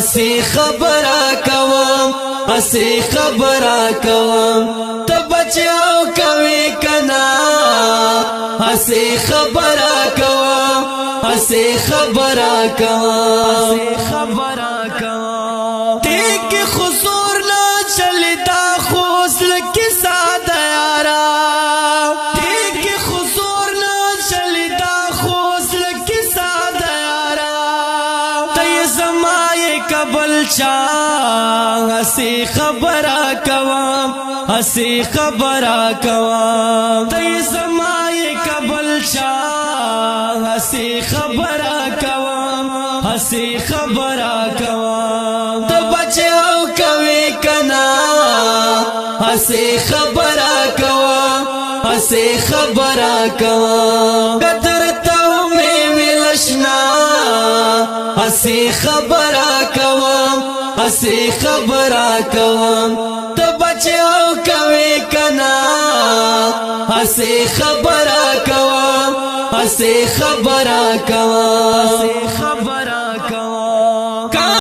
اسی خبره کوم اسی خبره کوم ته بچاو کوي کنا اسی خبره کوم اسی خبره کوم دیکھ خزور نہ چلتا خوصل کی سادہ یارا دیکھ خزور نہ چلتا خوصل کی سادہ یارا تی زمائے قبل چاہ اسی خبرہ کوام اسی خبرہ کوام تی زمائے قبل چاہ اسی خبرہ کوام اسی خبرہ کوام تو بچاو کوي کنا اسی خبرہ کوام اسی خبرہ کوام قدر تو میں ملشنا اسی خبرہ کوام اسی خبرہ کوام تو بچاو کوي کنا اسی خبرہ کوام اسی خبرہ کوام